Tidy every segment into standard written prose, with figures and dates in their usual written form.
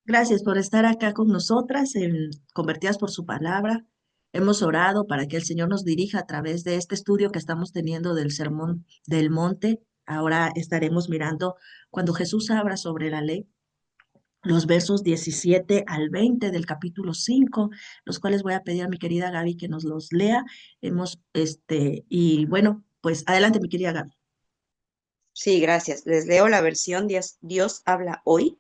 Gracias por estar acá con nosotras, convertidas por su palabra. Hemos orado para que el Señor nos dirija a través de este estudio que estamos teniendo del Sermón del Monte. Ahora estaremos mirando cuando Jesús habla sobre la ley, los versos 17 al 20 del capítulo 5, los cuales voy a pedir a mi querida Gaby que nos los lea. Y bueno, pues adelante, mi querida Gaby. Sí, gracias. Les leo la versión Dios habla hoy.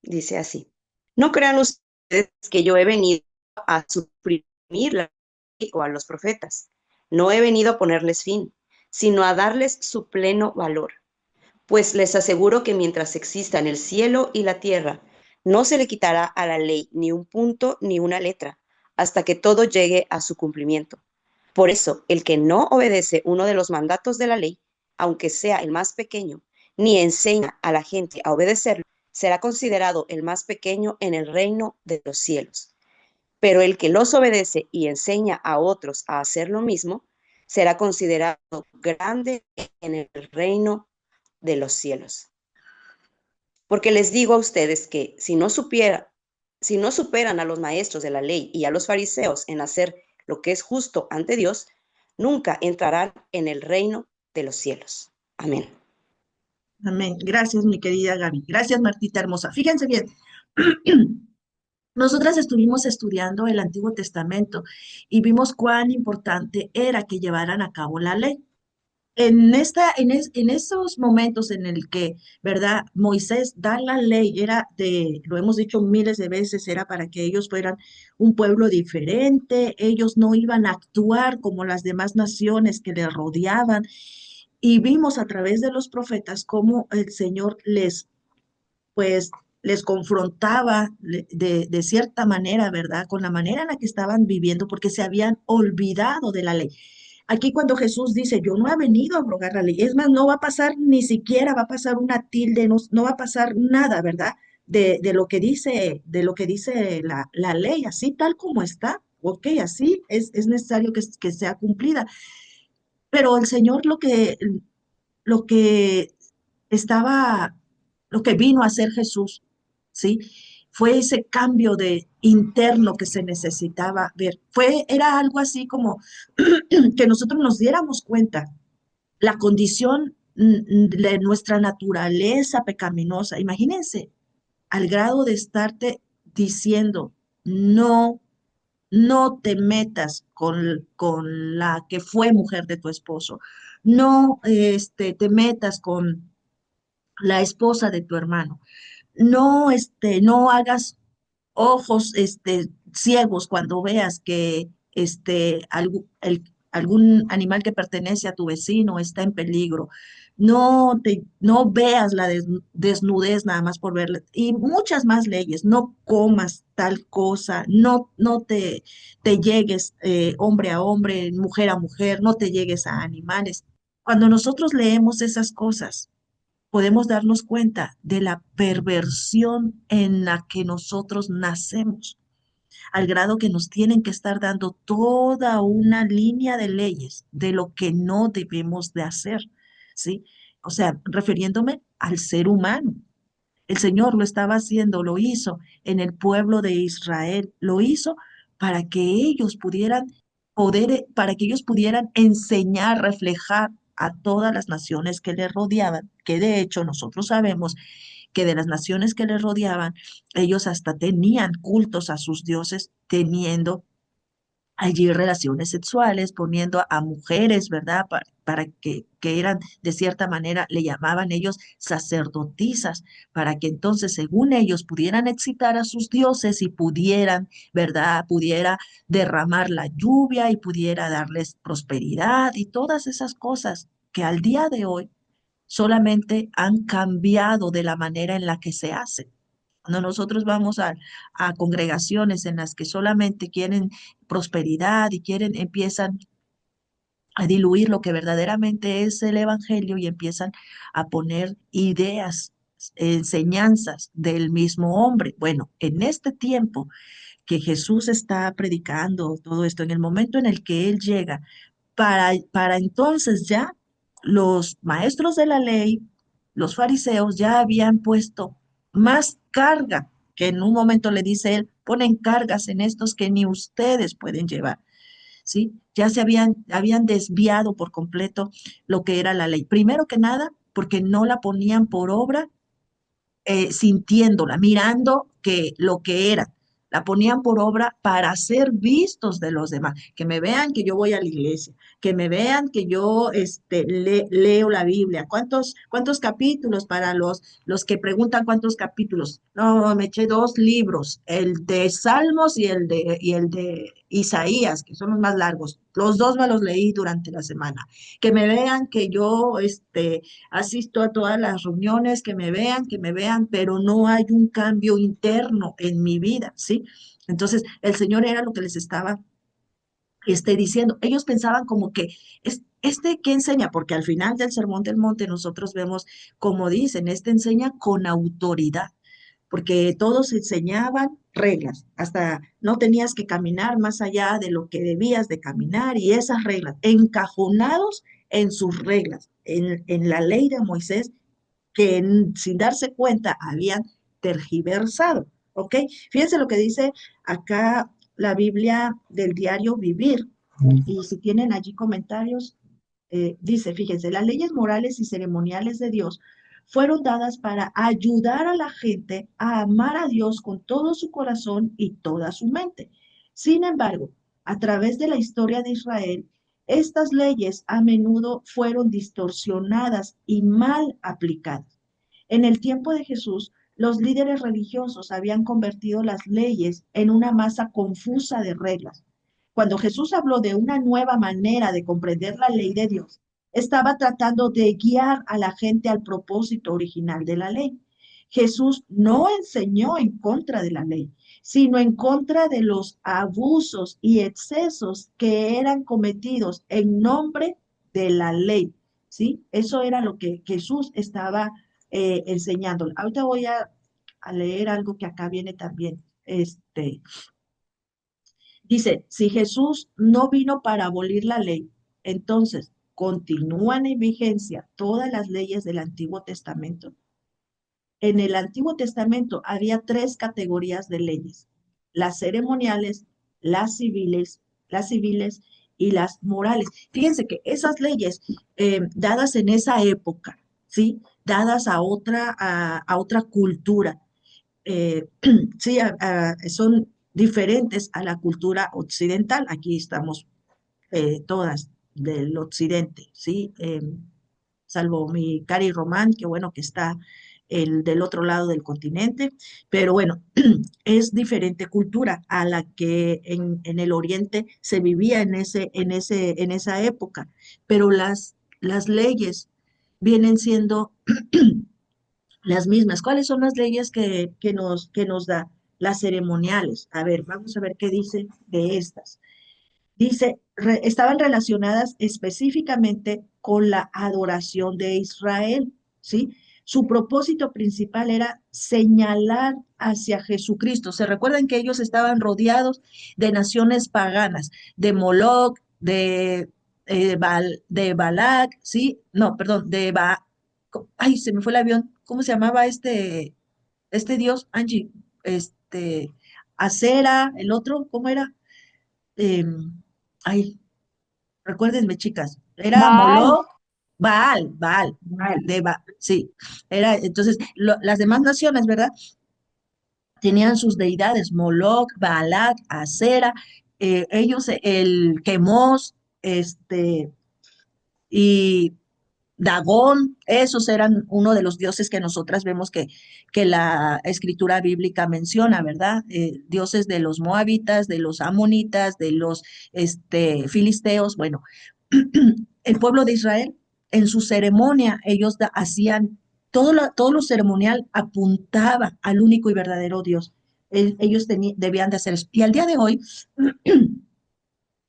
Dice así. No crean ustedes que yo he venido a suprimir la ley o a los profetas. No he venido a ponerles fin, sino a darles su pleno valor. Pues les aseguro que mientras existan el cielo y la tierra, no se le quitará a la ley ni un punto ni una letra, hasta que todo llegue a su cumplimiento. Por eso, el que no obedece uno de los mandatos de la ley, aunque sea el más pequeño, ni enseña a la gente a obedecerlo, será considerado el más pequeño en el reino de los cielos. Pero el que los obedece y enseña a otros a hacer lo mismo, será considerado grande en el reino de los cielos. Porque les digo a ustedes que si no superan a los maestros de la ley y a los fariseos en hacer lo que es justo ante Dios, nunca entrarán en el reino de los cielos. Amén. Amén. Gracias, mi querida Gaby. Gracias, Martita hermosa. Fíjense bien. Nosotras estuvimos estudiando el Antiguo Testamento y vimos cuán importante era que llevaran a cabo la ley. En esos momentos en el que, ¿verdad? Moisés da la ley, lo hemos dicho miles de veces, era para que ellos fueran un pueblo diferente, ellos no iban a actuar como las demás naciones que les rodeaban. Y vimos a través de los profetas cómo el Señor pues, les confrontaba de cierta manera, ¿verdad? Con la manera en la que estaban viviendo, porque se habían olvidado de la ley. Aquí cuando Jesús dice, yo no he venido a abrogar la ley, es más, no va a pasar ni siquiera, va a pasar una tilde, no, no va a pasar nada, ¿verdad? De lo que dice la ley, así tal como está, ok, así es necesario que sea cumplida. Pero el Señor lo que estaba, lo que vino a hacer Jesús, ¿sí? Fue ese cambio de interno que se necesitaba ver. Era algo así como que nosotros nos diéramos cuenta la condición de nuestra naturaleza pecaminosa. Imagínense, al grado de estarte diciendo, no, no te metas con la que fue mujer de tu esposo, no te metas con la esposa de tu hermano, no, no hagas ojos, ciegos cuando veas que, algún animal que pertenece a tu vecino está en peligro. No veas la desnudez nada más por verla. Y muchas más leyes. No comas tal cosa. No te llegues hombre a hombre, mujer a mujer. No te llegues a animales. Cuando nosotros leemos esas cosas, podemos darnos cuenta de la perversión en la que nosotros nacemos, al grado que nos tienen que estar dando toda una línea de leyes de lo que no debemos de hacer, ¿sí? O sea, refiriéndome al ser humano. El Señor lo estaba haciendo, lo hizo en el pueblo de Israel, lo hizo para que ellos para que ellos pudieran enseñar, reflejar a todas las naciones que les rodeaban, que de hecho nosotros sabemos que de las naciones que les rodeaban, ellos hasta tenían cultos a sus dioses, teniendo allí relaciones sexuales, poniendo a mujeres, ¿verdad? Para que eran, de cierta manera, le llamaban ellos sacerdotisas, para que entonces, según ellos, pudieran excitar a sus dioses y pudieran, ¿verdad? Pudiera derramar la lluvia y pudiera darles prosperidad y todas esas cosas que al día de hoy solamente han cambiado de la manera en la que se hace. Cuando nosotros vamos a congregaciones en las que solamente quieren prosperidad y empiezan a diluir lo que verdaderamente es el evangelio y empiezan a poner ideas, enseñanzas del mismo hombre. Bueno, en este tiempo que Jesús está predicando todo esto, en el momento en el que Él llega, para entonces ya los maestros de la ley, los fariseos ya habían puesto más carga, que en un momento le dice él, ponen cargas en estos que ni ustedes pueden llevar. ¿Sí? Ya habían desviado por completo lo que era la ley. Primero que nada, porque no la ponían por obra, sintiéndola, mirando que lo que era, la ponían por obra para ser vistos de los demás, que me vean que yo voy a la iglesia, que me vean que yo leo la Biblia. ¿Cuántos capítulos para los que preguntan cuántos capítulos? No, me eché dos libros, el de Salmos y el de Isaías, que son los más largos. Los dos me los leí durante la semana. Que me vean que yo asisto a todas las reuniones, que me vean, pero no hay un cambio interno en mi vida, ¿sí? Entonces, el Señor era lo que les estaba diciendo. Ellos pensaban como que, ¿qué enseña? Porque al final del Sermón del Monte nosotros vemos, como dicen, enseña con autoridad, porque todos enseñaban reglas, hasta no tenías que caminar más allá de lo que debías de caminar y esas reglas, encajonados en sus reglas, en la ley de Moisés, que sin darse cuenta habían tergiversado, ¿ok? Fíjense lo que dice acá la Biblia del diario Vivir, y si tienen allí comentarios, dice, fíjense, las leyes morales y ceremoniales de Dios fueron dadas para ayudar a la gente a amar a Dios con todo su corazón y toda su mente. Sin embargo, a través de la historia de Israel, estas leyes a menudo fueron distorsionadas y mal aplicadas. En el tiempo de Jesús, los líderes religiosos habían convertido las leyes en una masa confusa de reglas. Cuando Jesús habló de una nueva manera de comprender la ley de Dios, estaba tratando de guiar a la gente al propósito original de la ley. Jesús no enseñó en contra de la ley, sino en contra de los abusos y excesos que eran cometidos en nombre de la ley. ¿Sí? Eso era lo que Jesús estaba enseñando. Ahorita voy a leer algo que acá viene también. Dice, si Jesús no vino para abolir la ley, entonces continúan en vigencia todas las leyes del Antiguo Testamento. En el Antiguo Testamento había tres categorías de leyes: las ceremoniales, las civiles y las morales. Fíjense que esas leyes dadas en esa época, ¿sí? Dadas a otra cultura, eh, sí, son diferentes a la cultura occidental. Aquí estamos todas del occidente, ¿sí? Salvo mi Cari Román, que bueno que está del otro lado del continente, pero bueno, es diferente cultura a la que en el oriente se vivía en esa época, pero las leyes vienen siendo las mismas. ¿Cuáles son las leyes que nos da? Las ceremoniales. A ver, vamos a ver qué dice de estas. Dice, estaban relacionadas específicamente con la adoración de Israel, ¿sí? Su propósito principal era señalar hacia Jesucristo. Se recuerdan que ellos estaban rodeados de naciones paganas, de Moloch, de Balac, ¿sí? No, perdón, ay, se me fue el avión. ¿Cómo se llamaba este dios, Angie? Este, Acera, el otro, ¿cómo era? Em, ay, recuérdenme, chicas, era Baal, Moloch, Baal, sí, entonces, las demás naciones, ¿verdad? Tenían sus deidades, Moloch, Baalac, Acera, ellos, el Quemos, y Dagón, esos eran uno de los dioses que nosotras vemos que la escritura bíblica menciona, ¿verdad? Dioses de los moabitas, de los amonitas, de los filisteos. Bueno, el pueblo de Israel, en su ceremonia, ellos hacían todo lo ceremonial apuntaba al único y verdadero Dios. Ellos debían de hacer eso. Y al día de hoy,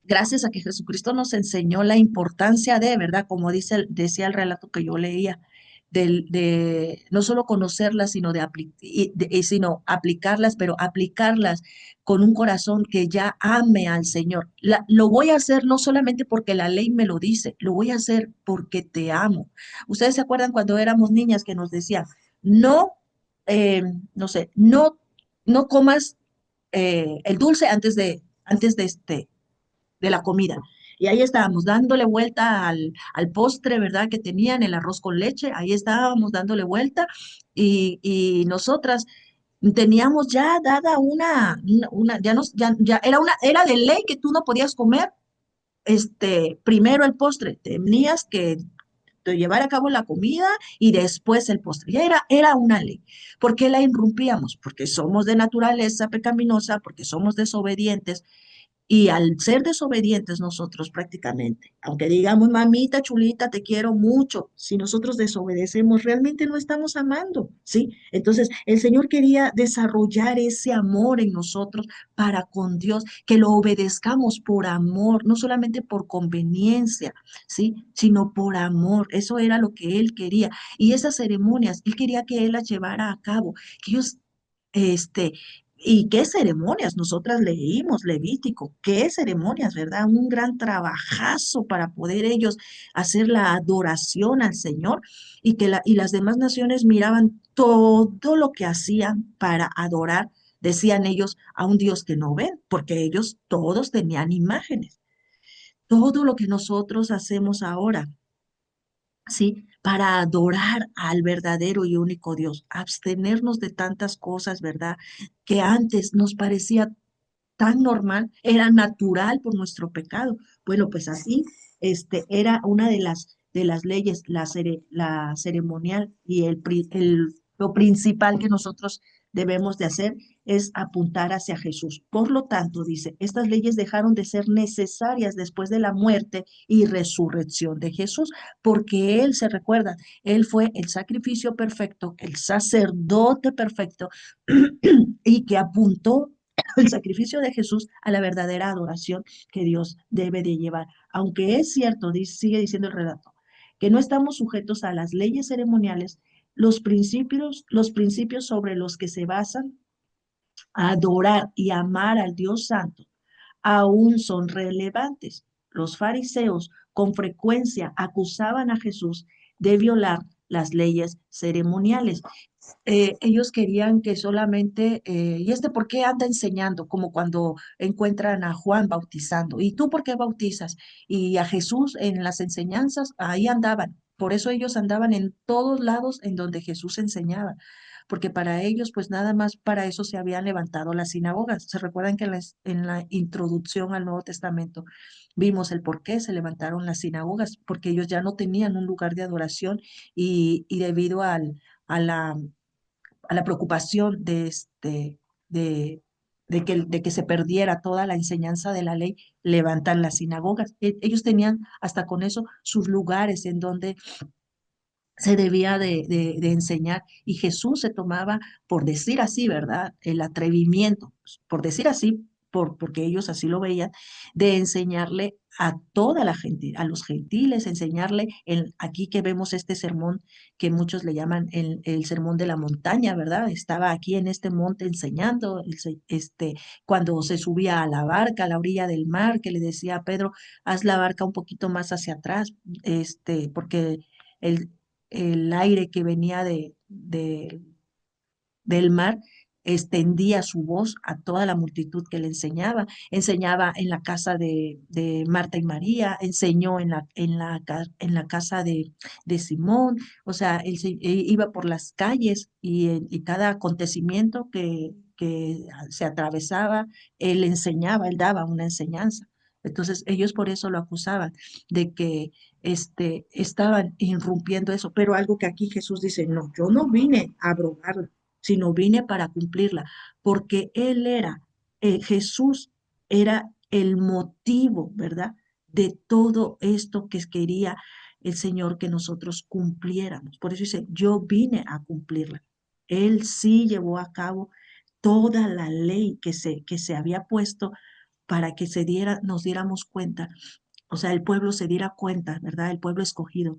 gracias a que Jesucristo nos enseñó la importancia de, ¿verdad? Como decía el relato que yo leía, de no solo conocerlas, sino aplicarlas, pero aplicarlas con un corazón que ya ame al Señor. Lo voy a hacer no solamente porque la ley me lo dice, lo voy a hacer porque te amo. Ustedes se acuerdan cuando éramos niñas que nos decían, no, no sé, no no comas el dulce de la comida. Y ahí estábamos dándole vuelta al postre, ¿verdad? Que tenían el arroz con leche, ahí estábamos dándole vuelta y nosotras teníamos ya dada era de ley que tú no podías comer primero el postre, tenías que llevar a cabo la comida y después el postre. Ya era una ley. ¿Por qué la irrumpíamos? Porque somos de naturaleza pecaminosa, porque somos desobedientes, y al ser desobedientes nosotros prácticamente, aunque digamos, mamita chulita, te quiero mucho, si nosotros desobedecemos, realmente no estamos amando, ¿sí? Entonces, el Señor quería desarrollar ese amor en nosotros para con Dios, que lo obedezcamos por amor, no solamente por conveniencia, ¿sí? Sino por amor. Eso era lo que Él quería. Y esas ceremonias, Él quería que Él las llevara a cabo, que ellos, este, ¿y qué ceremonias? Nosotras leímos Levítico, qué ceremonias, ¿verdad? Un gran trabajazo para poder ellos hacer la adoración al Señor y las demás naciones miraban todo lo que hacían para adorar, decían ellos, a un Dios que no ven, porque ellos todos tenían imágenes. Todo lo que nosotros hacemos ahora, ¿sí? Para adorar al verdadero y único Dios, abstenernos de tantas cosas, ¿verdad? Que antes nos parecía tan normal, era natural por nuestro pecado. Bueno, pues así, era una de las leyes, la ceremonial y lo principal que nosotros debemos de hacer es apuntar hacia Jesús. Por lo tanto, dice, estas leyes dejaron de ser necesarias después de la muerte y resurrección de Jesús, porque Él, se recuerda, Él fue el sacrificio perfecto, el sacerdote perfecto, y que apuntó el sacrificio de Jesús a la verdadera adoración que Dios debe de llevar. Aunque es cierto, sigue diciendo el relato, que no estamos sujetos a las leyes ceremoniales, los principios sobre los que se basan adorar y amar al Dios Santo aún son relevantes. Los fariseos con frecuencia acusaban a Jesús de violar las leyes ceremoniales. Ellos querían que solamente, ¿y por qué anda enseñando? Como cuando encuentran a Juan bautizando. ¿Y tú por qué bautizas? Y a Jesús en las enseñanzas, ahí andaban. Por eso ellos andaban en todos lados en donde Jesús enseñaba, porque para ellos, pues nada más para eso se habían levantado las sinagogas. Se recuerdan que en la introducción al Nuevo Testamento vimos el por qué se levantaron las sinagogas, porque ellos ya no tenían un lugar de adoración y debido a la a la preocupación de, de que se perdiera toda la enseñanza de la ley, levantan las sinagogas. Ellos tenían hasta con eso sus lugares en donde se debía de enseñar y Jesús se tomaba, por decir así, ¿verdad? El atrevimiento, por decir así, porque ellos así lo veían, de enseñarle a toda la gente, a los gentiles, enseñarle aquí que vemos este sermón que muchos le llaman el sermón de la montaña, ¿verdad? Estaba aquí en este monte enseñando, cuando se subía a la barca, a la orilla del mar, que le decía a Pedro, haz la barca un poquito más hacia atrás, porque el, el aire que venía del mar extendía su voz a toda la multitud que le enseñaba. Enseñaba en la casa de Marta y María, enseñó en la casa de Simón, o sea, iba por las calles y cada acontecimiento que se atravesaba, él enseñaba, él daba una enseñanza. Entonces ellos por eso lo acusaban de que estaban irrumpiendo eso, pero algo que aquí Jesús dice, no, yo no vine a abrogarla, sino vine para cumplirla, porque Jesús era el motivo, ¿verdad? De todo esto que quería el Señor que nosotros cumpliéramos. Por eso dice, yo vine a cumplirla. Él sí llevó a cabo toda la ley que se había puesto para que nos diéramos cuenta, o sea, el pueblo se diera cuenta, ¿verdad? El pueblo escogido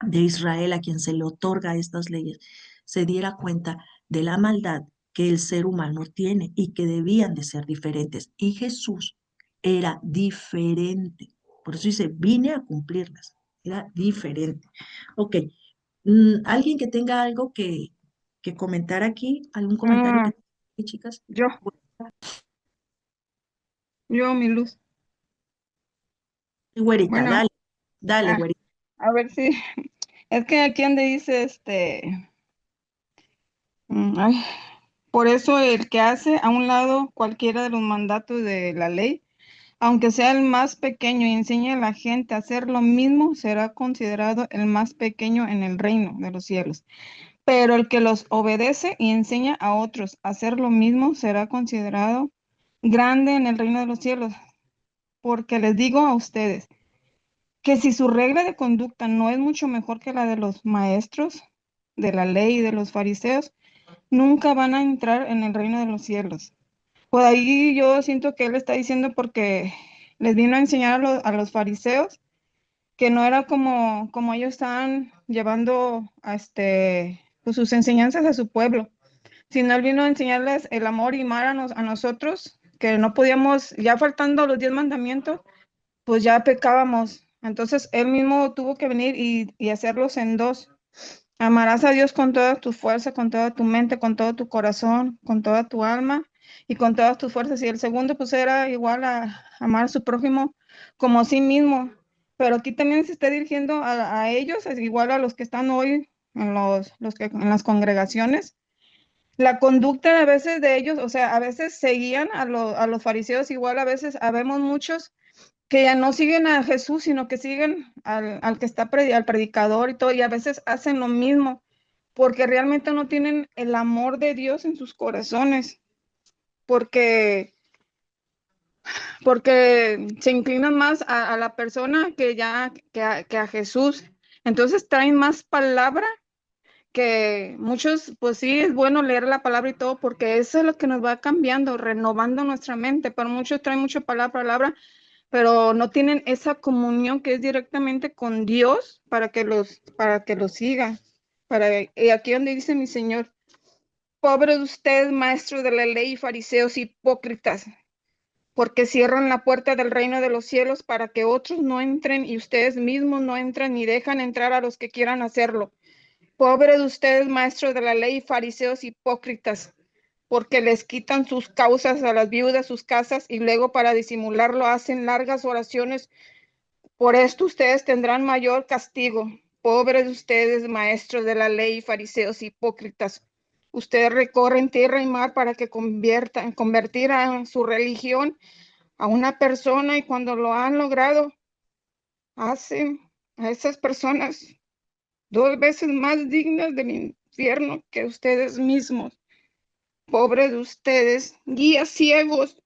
de Israel a quien se le otorga estas leyes, se diera cuenta de la maldad que el ser humano tiene y que debían de ser diferentes. Y Jesús era diferente. Por eso dice, vine a cumplirlas. Era diferente. Ok. ¿Alguien que tenga algo que comentar aquí? ¿Algún comentario Mm, que... ¿Y chicas? Yo, mi luz. Güerita, Bueno, dale, dale, ah, güerita. a ver si, es que aquí donde dice ay, por eso el que hace a un lado cualquiera de los mandatos de la ley, aunque sea el más pequeño y enseñe a la gente a hacer lo mismo, será considerado el más pequeño en el reino de los cielos. Pero el que los obedece y enseña a otros a hacer lo mismo, será considerado grande en el reino de los cielos. Porque les digo a ustedes, que si su regla de conducta no es mucho mejor que la de los maestros de la ley y de los fariseos, nunca van a entrar en el reino de los cielos. Por ahí yo siento que él está diciendo porque les vino a enseñar a los fariseos que no era como ellos estaban llevando pues sus enseñanzas a su pueblo, sino él vino a enseñarles el amor y amar a nosotros, que no podíamos, ya faltando los 10 mandamientos, pues ya pecábamos. Entonces él mismo tuvo que venir y hacerlos en dos. Amarás a Dios con toda tu fuerza, con toda tu mente, con todo tu corazón, con toda tu alma y con todas tus fuerzas. Y el segundo pues era igual a amar a su prójimo como a sí mismo. Pero aquí también se está dirigiendo a ellos, es igual a los que están hoy en en las congregaciones. La conducta a veces de ellos, o sea, a veces seguían a los fariseos, igual a veces habemos muchos que ya no siguen a Jesús, sino que siguen al que está al predicador y todo, y a veces hacen lo mismo, porque realmente no tienen el amor de Dios en sus corazones, porque, porque se inclinan más a la persona que a Jesús. Entonces traen más palabra que muchos, pues sí, es bueno leer la palabra y todo, porque eso es lo que nos va cambiando, renovando nuestra mente, pero muchos traen mucha palabra, pero no tienen esa comunión que es directamente con Dios para que los sigan. Y aquí donde dice mi Señor, pobres ustedes, maestros de la ley, fariseos hipócritas, porque cierran la puerta del reino de los cielos para que otros no entren y ustedes mismos no entran ni dejan entrar a los que quieran hacerlo. Pobres ustedes, maestros de la ley, fariseos hipócritas, porque les quitan sus causas a las viudas, sus casas, y luego para disimularlo hacen largas oraciones. Por esto ustedes tendrán mayor castigo. Pobres ustedes, maestros de la ley, fariseos hipócritas. Ustedes recorren tierra y mar para que convertir a su religión a una persona, y cuando lo han logrado, hacen a esas personas 2 veces más dignas del infierno que ustedes mismos. Pobres de ustedes, guías ciegos,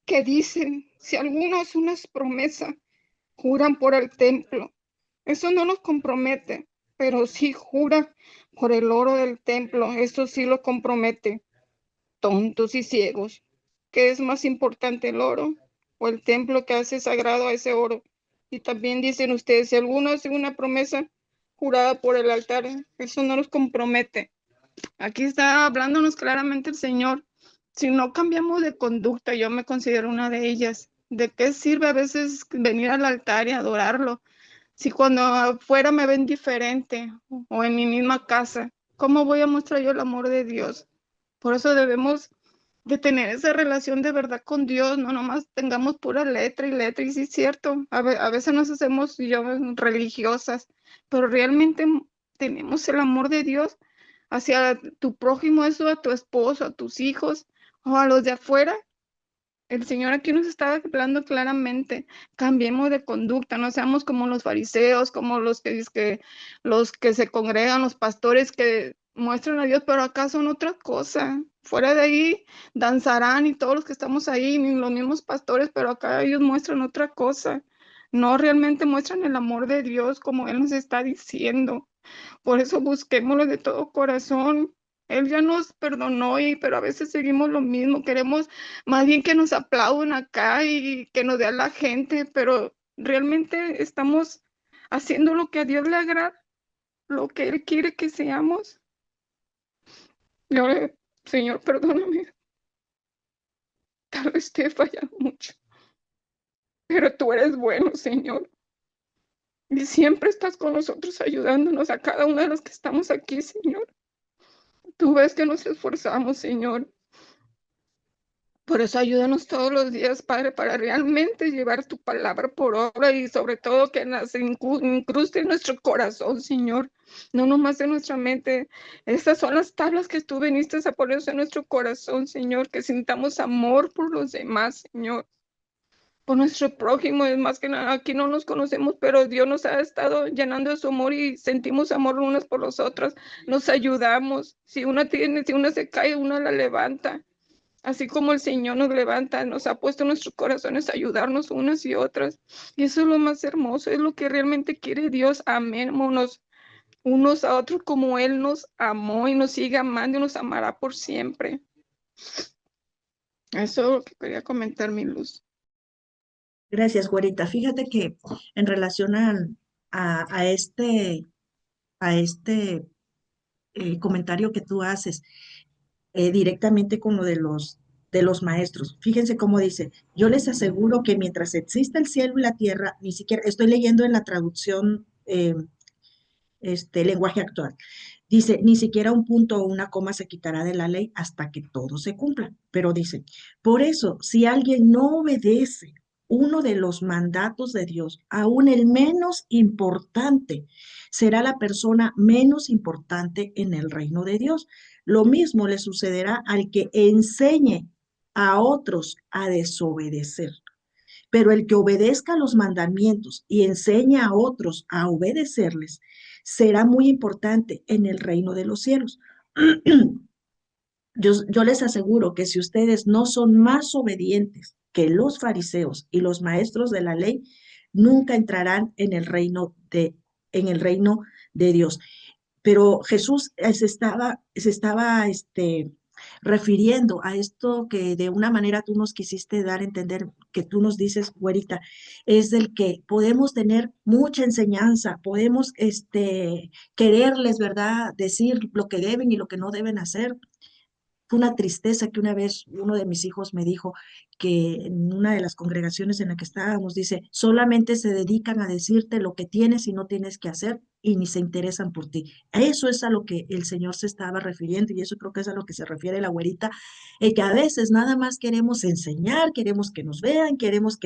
que dicen, si alguno hace una promesa, juran por el templo. Eso no los compromete, pero sí jura por el oro del templo. Eso sí lo compromete. Tontos y ciegos. ¿Qué es más importante, el oro o el templo que hace sagrado a ese oro? Y también dicen ustedes, si alguno hace una promesa jurada por el altar, eso no los compromete. Aquí está hablándonos claramente el Señor. Si no cambiamos de conducta, yo me considero una de ellas. ¿De qué sirve a veces venir al altar y adorarlo? Si cuando afuera me ven diferente o en mi misma casa, ¿cómo voy a mostrar yo el amor de Dios? Por eso debemos de tener esa relación de verdad con Dios, no nomás tengamos pura letra y letra, y sí es cierto, a veces nos hacemos yo religiosas, pero realmente tenemos el amor de Dios hacia tu prójimo, eso a tu esposo, a tus hijos o a los de afuera. El Señor aquí nos está hablando claramente, cambiemos de conducta, no seamos como los fariseos, como los que se congregan, los pastores que muestran a Dios, pero acá son otra cosa. Fuera de ahí danzarán y todos los que estamos ahí, ni los mismos pastores, pero acá ellos muestran otra cosa. No realmente muestran el amor de Dios como Él nos está diciendo. Por eso busquémoslo de todo corazón. Él ya nos perdonó, pero a veces seguimos lo mismo. Queremos más bien que nos aplaudan acá y que nos dé a la gente, pero realmente estamos haciendo lo que a Dios le agrada, lo que Él quiere que seamos. Yo Señor, perdóname, tal vez te he fallado mucho, pero tú eres bueno, Señor. Y siempre estás con nosotros ayudándonos a cada uno de los que estamos aquí, Señor. Tú ves que nos esforzamos, Señor. Por eso ayúdanos todos los días, Padre, para realmente llevar tu palabra por obra y sobre todo que se incruste en nuestro corazón, Señor, no nomás en nuestra mente. Estas son las tablas que tú viniste a poner en nuestro corazón, Señor, que sintamos amor por los demás, Señor, por nuestro prójimo. Es más que nada, aquí no nos conocemos, pero Dios nos ha estado llenando de su amor y sentimos amor unas por las otras. Nos ayudamos. Si una se cae, una la levanta. Así como el Señor nos levanta, nos ha puesto en nuestros corazones a ayudarnos unas y otras. Y eso es lo más hermoso, es lo que realmente quiere Dios. Amémonos unos a otros como Él nos amó y nos sigue amando y nos amará por siempre. Eso es lo que quería comentar, mi luz. Gracias, güerita. Fíjate que en relación a, a este, a este comentario que tú haces, directamente con lo de los maestros. Fíjense cómo dice, yo les aseguro que mientras exista el cielo y la tierra, ni siquiera, estoy leyendo en la traducción, lenguaje actual, dice, ni siquiera un punto o una coma se quitará de la ley hasta que todo se cumpla. Pero dice, por eso, si alguien no obedece uno de los mandatos de Dios, aún el menos importante, será la persona menos importante en el reino de Dios. Lo mismo le sucederá al que enseñe a otros a desobedecer. Pero el que obedezca los mandamientos y enseñe a otros a obedecerles será muy importante en el reino de los cielos. Yo les aseguro que si ustedes no son más obedientes que los fariseos y los maestros de la ley, nunca entrarán en el reino de Dios. Pero Jesús se estaba refiriendo a esto que de una manera tú nos quisiste dar a entender, que tú nos dices, güerita, es del que podemos tener mucha enseñanza, podemos quererles, ¿verdad? Decir lo que deben y lo que no deben hacer. Fue una tristeza que una vez uno de mis hijos me dijo que en una de las congregaciones en la que estábamos, dice, solamente se dedican a decirte lo que tienes y no tienes que hacer y ni se interesan por ti. Eso es a lo que el Señor se estaba refiriendo y eso creo que es a lo que se refiere la güerita, que a veces nada más queremos enseñar, queremos que nos vean, queremos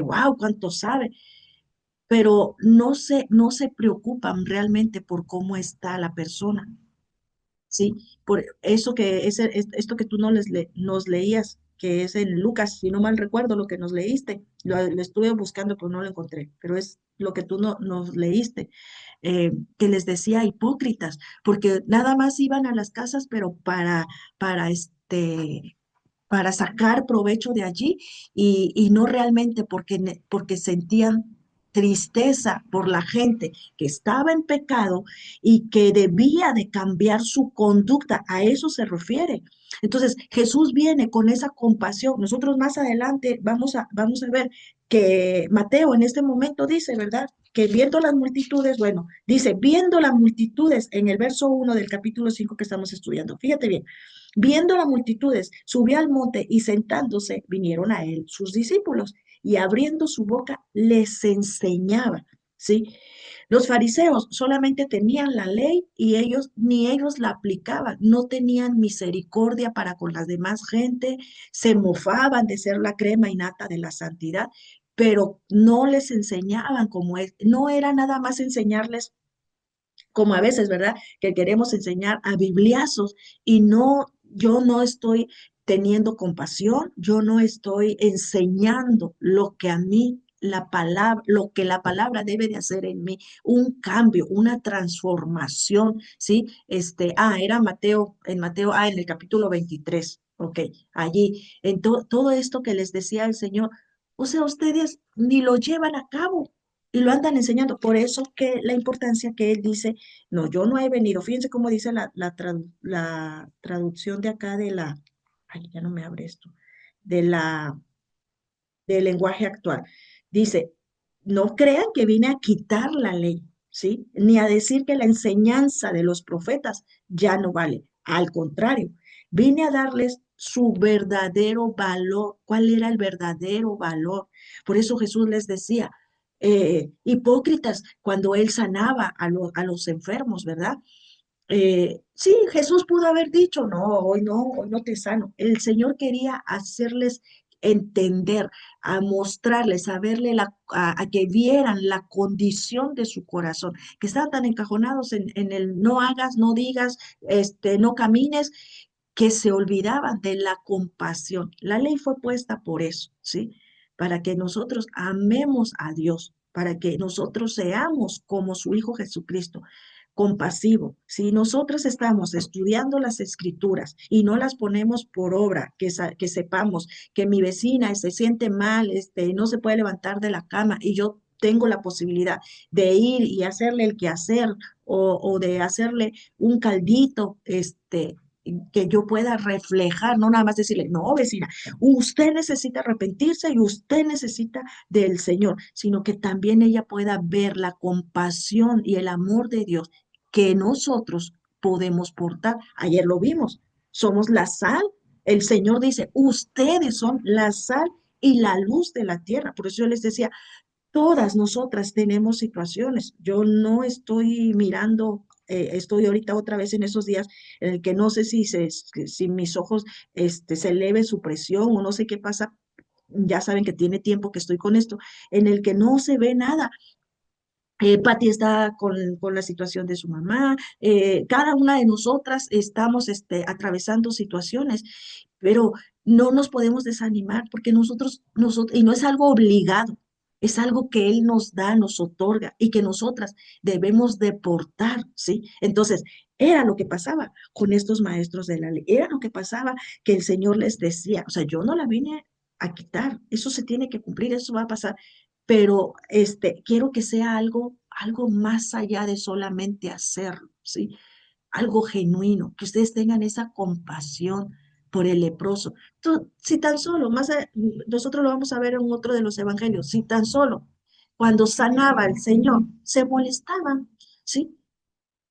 wow, cuánto sabe, pero no se preocupan realmente por cómo está la persona. Sí, por eso esto que tú nos leías, que es en Lucas, si no mal recuerdo lo que nos leíste, lo estuve buscando pero no lo encontré, pero es lo que tú nos leíste, que les decía hipócritas, porque nada más iban a las casas, pero para para sacar provecho de allí y no realmente porque sentían tristeza por la gente que estaba en pecado y que debía de cambiar su conducta. A eso se refiere. Entonces, Jesús viene con esa compasión. Nosotros más adelante vamos a ver que Mateo en este momento dice, ¿verdad? Que viendo las multitudes, bueno, dice, viendo las multitudes en el verso 1 del capítulo 5 que estamos estudiando. Fíjate bien, viendo las multitudes, subió al monte y sentándose vinieron a él sus discípulos y abriendo su boca les enseñaba, ¿sí? Los fariseos solamente tenían la ley y ni ellos la aplicaban, no tenían misericordia para con las demás gente, se mofaban de ser la crema innata de la santidad, pero no les enseñaban como es, no era nada más enseñarles como a veces, ¿verdad? Que queremos enseñar a bibliazos y no, yo no estoy teniendo compasión, yo no estoy enseñando lo que a mí la palabra, lo que la palabra debe de hacer en mí, un cambio, una transformación, ¿sí? Era Mateo, en el capítulo 23, ok, allí, en todo esto que les decía el Señor, o sea, ustedes ni lo llevan a cabo y lo andan enseñando, por eso que la importancia que él dice no, yo no he venido. Fíjense cómo dice la traducción de acá ay, ya no me abre esto, de del lenguaje actual. Dice, no crean que vine a quitar la ley, ¿sí? Ni a decir que la enseñanza de los profetas ya no vale. Al contrario, vine a darles su verdadero valor. ¿Cuál era el verdadero valor? Por eso Jesús les decía, hipócritas, cuando él sanaba a los enfermos, ¿verdad? Sí, Jesús pudo haber dicho, no, hoy no te sano. El Señor quería hacerles entender, a mostrarles, a que vieran la condición de su corazón, que estaban tan encajonados en el no hagas, no digas, no camines, que se olvidaban de la compasión. La ley fue puesta por eso, ¿sí? Para que nosotros amemos a Dios, para que nosotros seamos como su Hijo Jesucristo, compasivo. Si nosotros estamos estudiando las escrituras y no las ponemos por obra, que sepamos que mi vecina se siente mal, no se puede levantar de la cama y yo tengo la posibilidad de ir y hacerle el quehacer o de hacerle un caldito, que yo pueda reflejar, no nada más decirle, no, vecina, usted necesita arrepentirse y usted necesita del Señor, sino que también ella pueda ver la compasión y el amor de Dios que nosotros podemos portar. Ayer lo vimos, somos la sal. El Señor dice, ustedes son la sal y la luz de la tierra. Por eso yo les decía, todas nosotras tenemos situaciones. Yo no estoy mirando, estoy ahorita otra vez en esos días en el que no sé si mis ojos se eleve su presión o no sé qué pasa. Ya saben que tiene tiempo que estoy con esto, en el que no se ve nada. Patti está con la situación de su mamá, cada una de nosotras estamos atravesando situaciones, pero no nos podemos desanimar porque y no es algo obligado, es algo que Él nos da, nos otorga y que nosotras debemos deportar, ¿sí? Entonces, era lo que pasaba con estos maestros de la ley, era lo que pasaba que el Señor les decía, o sea, yo no la vine a quitar, eso se tiene que cumplir, eso va a pasar, pero quiero que sea algo más allá de solamente hacerlo, ¿sí? Algo genuino, que ustedes tengan esa compasión por el leproso. Si tan solo, nosotros lo vamos a ver en otro de los evangelios, si tan solo cuando sanaba el Señor se molestaban, ¿sí?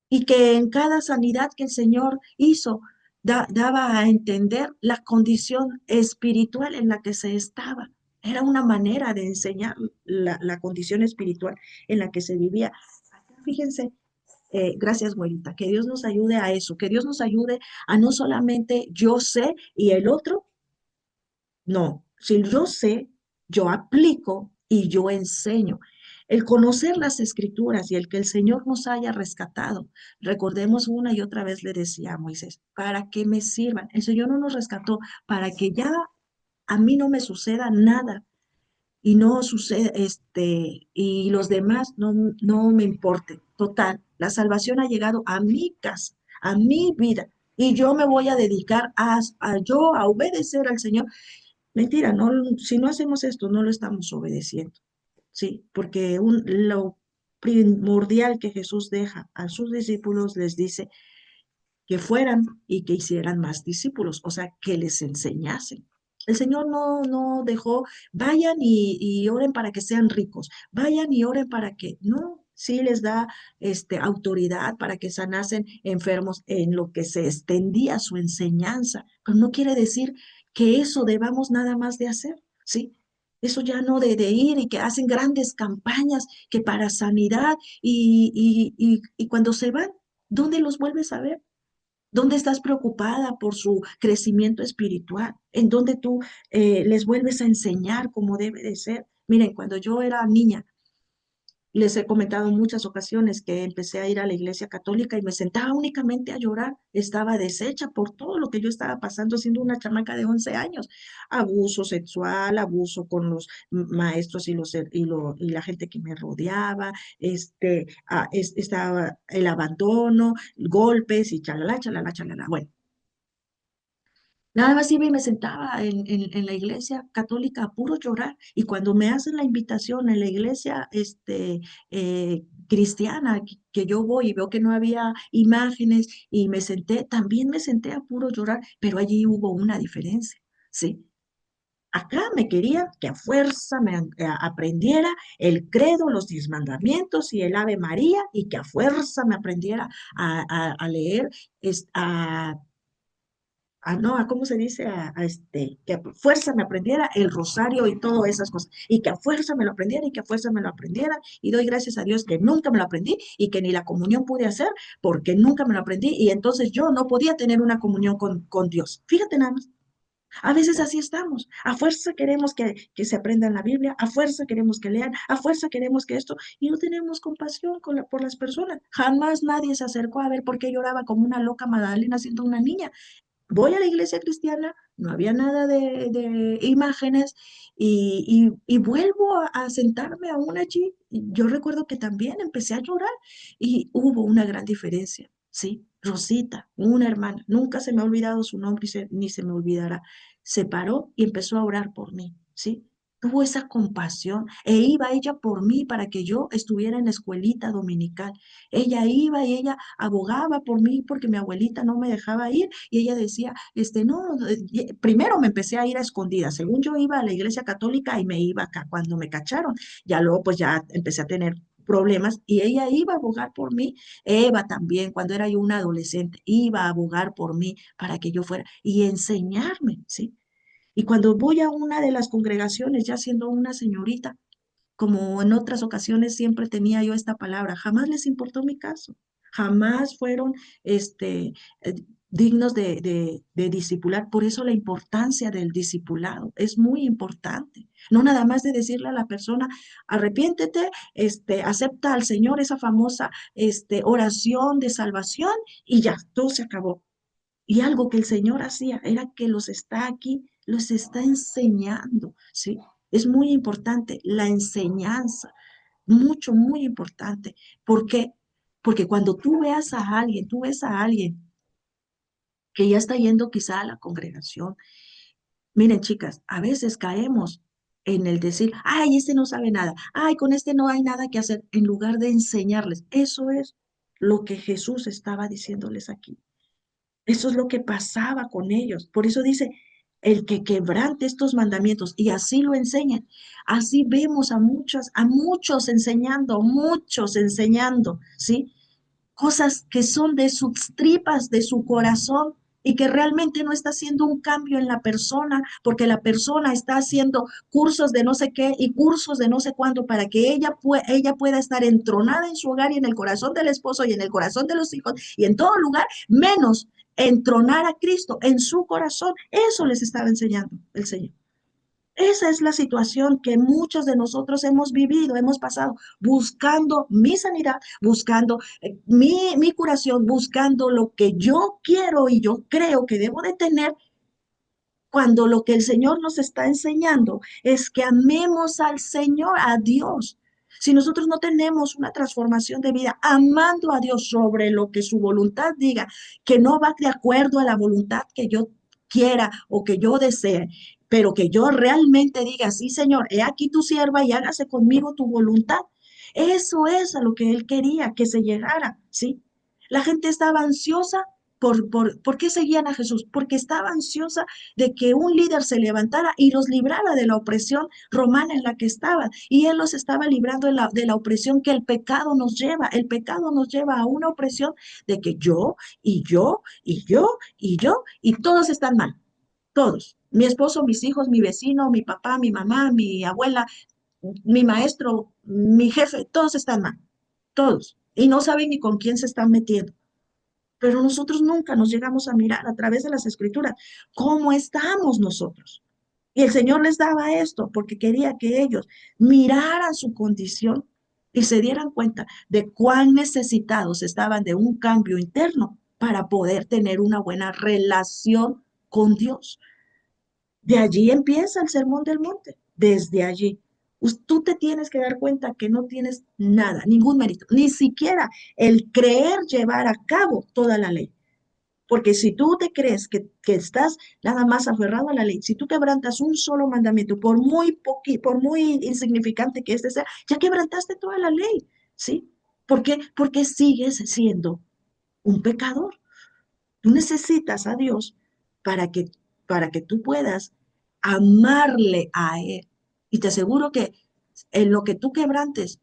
Y que en cada sanidad que el Señor hizo, daba a entender la condición espiritual en la que se estaba. Era una manera de enseñar la condición espiritual en la que se vivía. Fíjense, gracias, güerita, que Dios nos ayude a eso, que Dios nos ayude a no solamente yo sé y el otro no, si yo sé, yo aplico y yo enseño. El conocer las escrituras y el que el Señor nos haya rescatado. Recordemos una y otra vez le decía a Moisés, ¿para qué me sirvan? El Señor no nos rescató para que ya a mí no me suceda nada y no sucede, y los demás no me importe. Total, la salvación ha llegado a mi casa, a mi vida, y yo me voy a dedicar a obedecer al Señor. Mentira, no, si no hacemos esto, no lo estamos obedeciendo, ¿sí? Porque lo primordial que Jesús deja a sus discípulos les dice que fueran y que hicieran más discípulos, o sea, que les enseñasen. El Señor no dejó, vayan y oren para que sean ricos, vayan y oren para que, no, sí les da autoridad para que sanasen enfermos en lo que se extendía su enseñanza, pero no quiere decir que eso debamos nada más de hacer, ¿sí? Eso ya no de ir y que hacen grandes campañas que para sanidad y cuando se van, ¿dónde los vuelves a ver? ¿Dónde estás preocupada por su crecimiento espiritual? ¿En dónde tú les vuelves a enseñar cómo debe de ser? Miren, cuando yo era niña, les he comentado en muchas ocasiones que empecé a ir a la iglesia católica y me sentaba únicamente a llorar. Estaba deshecha por todo lo que yo estaba pasando siendo una chamaca de 11 años. Abuso sexual, abuso con los maestros y la gente que me rodeaba, estaba el abandono, golpes y chalala, chalala, chalala. Bueno, nada más iba y me sentaba en la iglesia católica a puro llorar. Y cuando me hacen la invitación en la iglesia cristiana, que yo voy y veo que no había imágenes y me senté, también me senté a puro llorar, pero allí hubo una diferencia, ¿sí? Acá me querían que a fuerza aprendiera el credo, los 10 mandamientos y el Ave María y que a fuerza me aprendiera a leer, no, ¿cómo se dice? Que a fuerza me aprendiera el rosario y todas esas cosas, y que a fuerza me lo aprendiera y que a fuerza me lo aprendiera, y doy gracias a Dios que nunca me lo aprendí y que ni la comunión pude hacer porque nunca me lo aprendí, y entonces yo no podía tener una comunión con Dios. Fíjate nada más. A veces así estamos. A fuerza queremos que se aprendan la Biblia, a fuerza queremos que lean, a fuerza queremos que esto, y no tenemos compasión por las personas. Jamás nadie se acercó a ver por qué lloraba como una loca Magdalena siendo una niña. Voy a la iglesia cristiana, no había nada de imágenes, y vuelvo a sentarme aún allí. Y yo recuerdo que también empecé a llorar y hubo una gran diferencia, ¿sí? Rosita, una hermana, nunca se me ha olvidado su nombre ni se me olvidará. Se paró y empezó a orar por mí, ¿sí? Tuvo esa compasión e iba ella por mí para que yo estuviera en la escuelita dominical. Ella iba y ella abogaba por mí porque mi abuelita no me dejaba ir, y ella decía, no, primero me empecé a ir a escondidas, según yo iba a la iglesia católica y me iba acá cuando me cacharon, ya luego pues ya empecé a tener problemas y ella iba a abogar por mí. Eva también, cuando era yo una adolescente, iba a abogar por mí para que yo fuera y enseñarme, ¿sí? Y cuando voy a una de las congregaciones, ya siendo una señorita, como en otras ocasiones siempre tenía yo esta palabra, jamás les importó mi caso, jamás fueron eh, dignos de discipular. Por eso la importancia del discipulado es muy importante. No nada más de decirle a la persona, arrepiéntete, acepta al Señor, esa famosa oración de salvación, y ya, todo se acabó. Y algo que el Señor hacía era que los está aquí, los está enseñando, ¿sí? Es muy importante la enseñanza, mucho, muy importante. ¿Por qué? Porque cuando tú veas a alguien, tú ves a alguien que ya está yendo quizá a la congregación. Miren, chicas, a veces caemos en el decir, ay, este no sabe nada, ay, con este no hay nada que hacer, en lugar de enseñarles. Eso es lo que Jesús estaba diciéndoles aquí. Eso es lo que pasaba con ellos. Por eso dice, el que quebrante estos mandamientos y así lo enseñan. Así vemos a muchos enseñando, ¿sí? Cosas que son de sus tripas, de su corazón, y que realmente no está haciendo un cambio en la persona, porque la persona está haciendo cursos de no sé qué y cursos de no sé cuándo para que ella pueda estar entronada en su hogar y en el corazón del esposo y en el corazón de los hijos y en todo lugar, menos entronar a Cristo en su corazón. Eso les estaba enseñando el Señor. Esa es la situación que muchos de nosotros hemos vivido, hemos pasado, buscando mi sanidad, buscando mi curación, buscando lo que yo quiero y yo creo que debo de tener, cuando lo que el Señor nos está enseñando es que amemos al Señor, a Dios. Si nosotros no tenemos una transformación de vida amando a Dios sobre lo que su voluntad diga, que no va de acuerdo a la voluntad que yo quiera o que yo desee, pero que yo realmente diga, sí, Señor, he aquí tu sierva y hágase conmigo tu voluntad. Eso es a lo que él quería, que se llegara, ¿sí? La gente estaba ansiosa. ¿Por qué seguían a Jesús? Porque estaba ansiosa de que un líder se levantara y los librara de la opresión romana en la que estaban. Y él los estaba librando de la opresión que el pecado nos lleva. El pecado nos lleva a una opresión de que yo, y yo, y yo, y yo, y todos están mal. Todos. Mi esposo, mis hijos, mi vecino, mi papá, mi mamá, mi abuela, mi maestro, mi jefe, todos están mal. Todos. Y no saben ni con quién se están metiendo. Pero nosotros nunca nos llegamos a mirar a través de las escrituras cómo estamos nosotros. Y el Señor les daba esto porque quería que ellos miraran su condición y se dieran cuenta de cuán necesitados estaban de un cambio interno para poder tener una buena relación con Dios. De allí empieza el sermón del monte, desde allí. Tú te tienes que dar cuenta que no tienes nada, ningún mérito, ni siquiera el creer llevar a cabo toda la ley. Porque si tú te crees que estás nada más aferrado a la ley, si tú quebrantas un solo mandamiento, por muy insignificante que este sea, ya quebrantaste toda la ley, ¿sí? ¿Por qué? Porque sigues siendo un pecador. Tú necesitas a Dios para que, para que tú puedas amarle a Él. Y te aseguro que en lo que tú quebrantes,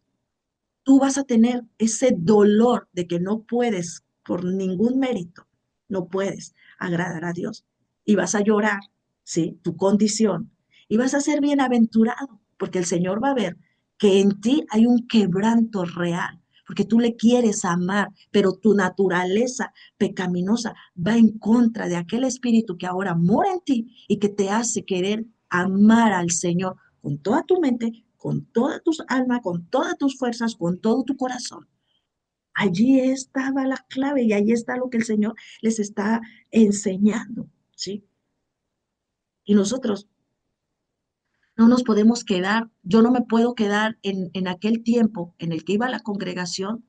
tú vas a tener ese dolor de que no puedes, por ningún mérito, no puedes agradar a Dios. y vas a llorar, ¿sí? Tu condición, y vas a ser bienaventurado, porque el Señor va a ver que en ti hay un quebranto real, porque tú le quieres amar, pero tu naturaleza pecaminosa va en contra de aquel espíritu que ahora mora en ti y que te hace querer amar al Señor con toda tu mente, con toda tu alma, con todas tus fuerzas, con todo tu corazón. Allí estaba la clave y ahí está lo que el Señor les está enseñando, ¿sí? Y nosotros no nos podemos quedar, yo no me puedo quedar en aquel tiempo en el que iba a la congregación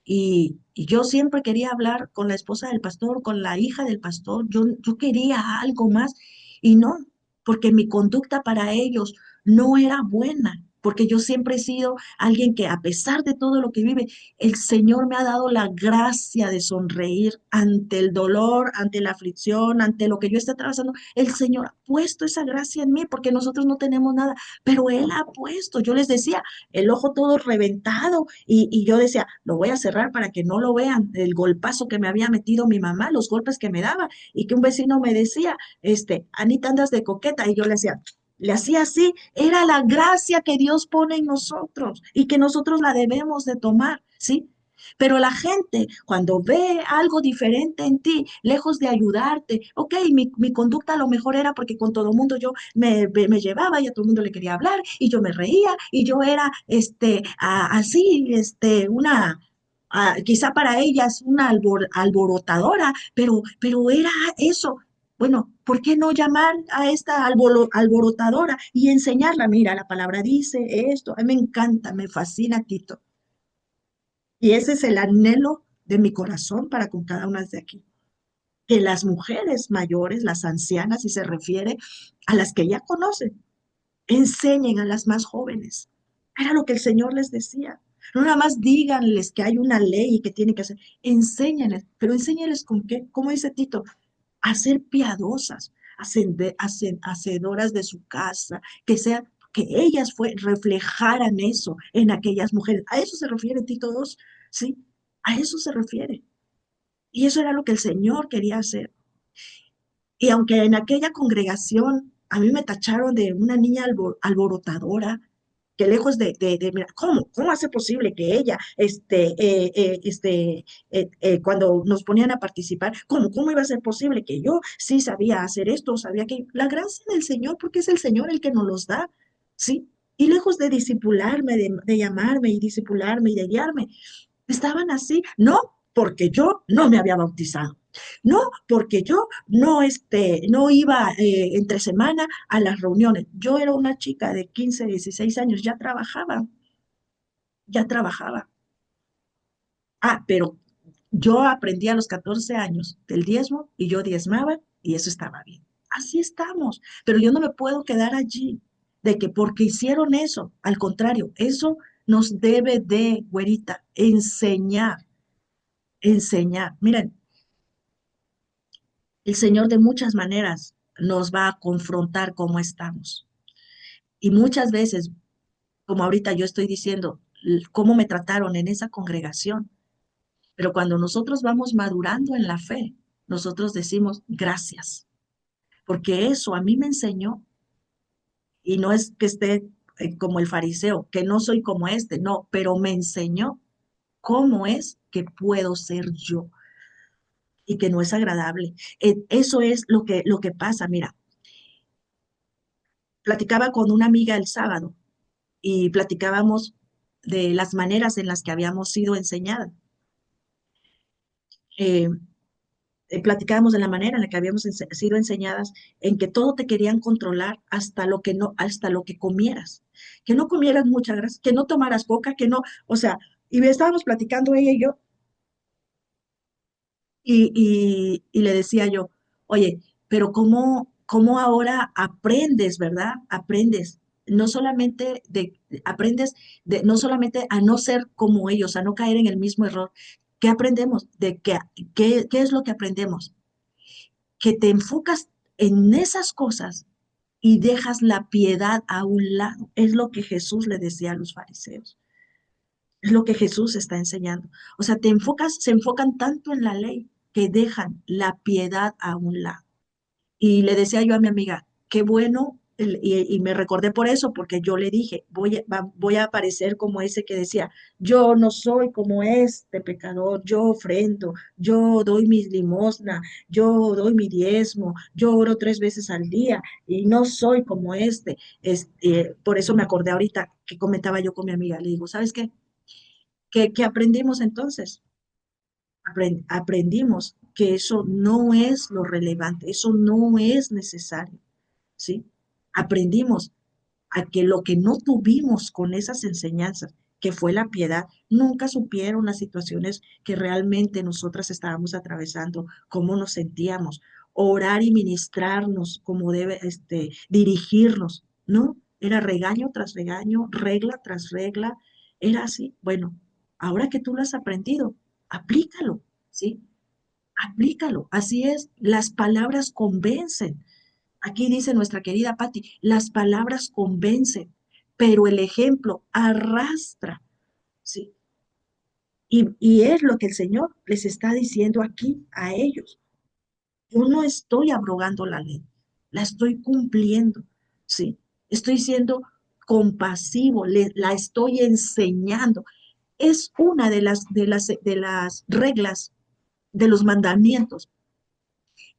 y yo siempre quería hablar con la esposa del pastor, con la hija del pastor, yo quería algo más y no, porque mi conducta para ellos no era buena, porque yo siempre he sido alguien que a pesar de todo lo que vive, el Señor me ha dado la gracia de sonreír ante el dolor, ante la aflicción, ante lo que yo esté atravesando. El Señor ha puesto esa gracia en mí porque nosotros no tenemos nada, pero Él ha puesto, yo les decía, el ojo todo reventado y yo decía, lo voy a cerrar para que no lo vean, el golpazo que me había metido mi mamá, los golpes que me daba y que un vecino me decía, Anita, andas de coqueta y yo le hacía así, era la gracia que Dios pone en nosotros y que nosotros la debemos de tomar, ¿sí? Pero la gente, cuando ve algo diferente en ti, lejos de ayudarte, ok, mi conducta a lo mejor era porque con todo el mundo yo me llevaba y a todo el mundo le quería hablar y yo me reía y yo era así, quizá para ellas una alborotadora, pero era eso. Bueno, ¿por qué no llamar a esta alborotadora y enseñarla? Mira, la palabra dice esto, a mí me encanta, me fascina, Tito. Y ese es el anhelo de mi corazón para con cada una de aquí. Que las mujeres mayores, las ancianas, si se refiere a las que ya conocen, enseñen a las más jóvenes. Era lo que el Señor les decía. No nada más díganles que hay una ley y que tienen que hacer. Enséñenles, pero enséñenles con qué, como dice Tito, a ser piadosas, hacedoras de su casa, que sean, que ellas reflejaran eso en aquellas mujeres. A eso se refiere Tito 2, ¿sí? A eso se refiere. Y eso era lo que el Señor quería hacer. Y aunque en aquella congregación a mí me tacharon de una niña alborotadora, que lejos mira, ¿cómo hace posible que ella, cuando nos ponían a participar, cómo iba a ser posible que yo sí sabía hacer esto, sabía que la gracia del Señor, porque es el Señor el que nos los da, ¿sí? Y lejos de disipularme, de llamarme y disipularme y de guiarme, estaban así, no porque yo no me había bautizado, no porque yo no iba entre semana a las reuniones. Yo era una chica de 15, 16 años, ya trabajaba, ya trabajaba. Pero yo aprendí a los 14 años del diezmo y yo diezmaba y eso estaba bien. Así estamos, pero yo no me puedo quedar allí de que porque hicieron eso, al contrario, eso nos debe de, güerita, enseñar. Miren, el Señor de muchas maneras nos va a confrontar cómo estamos. Y muchas veces, como ahorita yo estoy diciendo, cómo me trataron en esa congregación. Pero cuando nosotros vamos madurando en la fe, nosotros decimos gracias, porque eso a mí me enseñó, y no es que esté como el fariseo, que no soy como este, no, pero me enseñó cómo es que puedo ser yo y que no es agradable. Eso es lo que pasa. Mira, platicaba con una amiga el sábado y platicábamos de las maneras en las que habíamos sido enseñadas. Eh, Platicábamos de la manera en la que habíamos sido enseñadas, en que todo te querían controlar hasta lo que no, hasta lo que comieras, que no comieras mucha grasa, que no tomaras coca, que no, o sea, y estábamos platicando ella y yo, y le decía yo, oye, pero ¿cómo ahora aprendes, verdad? Aprendes, no solamente aprendes no solamente a no ser como ellos, a no caer en el mismo error. ¿Qué aprendemos? ¿Qué es lo que aprendemos? Que te enfocas en esas cosas y dejas la piedad a un lado. Es lo que Jesús le decía a los fariseos. Es lo que Jesús está enseñando. O sea, se enfocan tanto en la ley que dejan la piedad a un lado. Y le decía yo a mi amiga, qué bueno, y me recordé por eso, porque yo le dije, voy a aparecer como ese que decía, yo no soy como este pecador, yo ofrendo, yo doy mis limosna, yo doy mi diezmo, yo oro 3 veces al día y no soy como este. Por eso me acordé ahorita que comentaba yo con mi amiga, le digo, ¿sabes qué? ¿Qué aprendimos entonces? Aprendimos que eso no es lo relevante, eso no es necesario, ¿sí? Aprendimos a que lo que no tuvimos con esas enseñanzas, que fue la piedad, nunca supieron las situaciones que realmente nosotras estábamos atravesando, cómo nos sentíamos, orar y ministrarnos, cómo debe dirigirnos, ¿no? Era regaño tras regaño, regla tras regla, era así. Bueno, ahora que tú lo has aprendido, aplícalo, ¿sí? Aplícalo. Así es, las palabras convencen. Aquí dice nuestra querida Patti, las palabras convencen, pero el ejemplo arrastra, ¿sí? Y es lo que el Señor les está diciendo aquí a ellos. Yo no estoy abrogando la ley, la estoy cumpliendo, ¿sí? Estoy siendo compasivo, la estoy enseñando. Es una de las reglas, de los mandamientos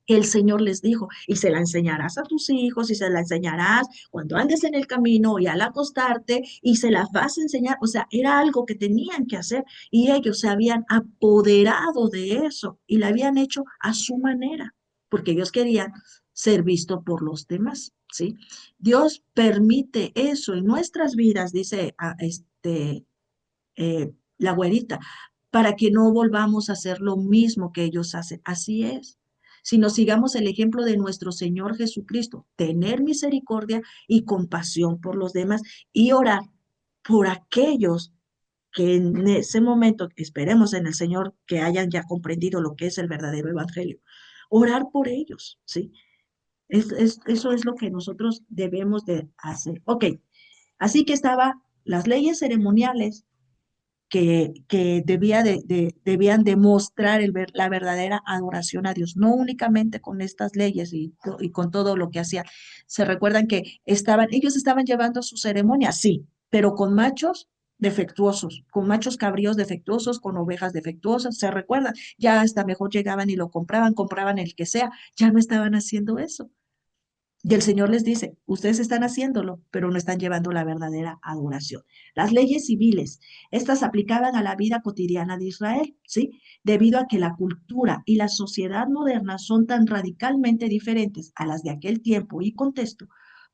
que el Señor les dijo, y se la enseñarás a tus hijos, y se la enseñarás cuando andes en el camino y al acostarte, y se las vas a enseñar. O sea, era algo que tenían que hacer, y ellos se habían apoderado de eso, y la habían hecho a su manera, porque ellos querían ser visto por los demás, ¿sí? Dios permite eso en nuestras vidas, dice la güerita, para que no volvamos a hacer lo mismo que ellos hacen. Así es. Si nos sigamos el ejemplo de nuestro Señor Jesucristo, tener misericordia y compasión por los demás y orar por aquellos que en ese momento, esperemos en el Señor que hayan ya comprendido lo que es el verdadero evangelio, orar por ellos, ¿sí? Eso es lo que nosotros debemos de hacer. Ok, así que estaba las leyes ceremoniales que debían demostrar la verdadera adoración a Dios, no únicamente con estas leyes y con todo lo que hacían. Se recuerdan que ellos estaban llevando su ceremonia, sí, pero con machos defectuosos, con machos cabríos defectuosos, con ovejas defectuosas, se recuerdan, ya hasta mejor llegaban y lo compraban el que sea, ya no estaban haciendo eso. Y el Señor les dice, ustedes están haciéndolo, pero no están llevando la verdadera adoración. Las leyes civiles, estas aplicaban a la vida cotidiana de Israel, ¿sí? Debido a que la cultura y la sociedad moderna son tan radicalmente diferentes a las de aquel tiempo y contexto,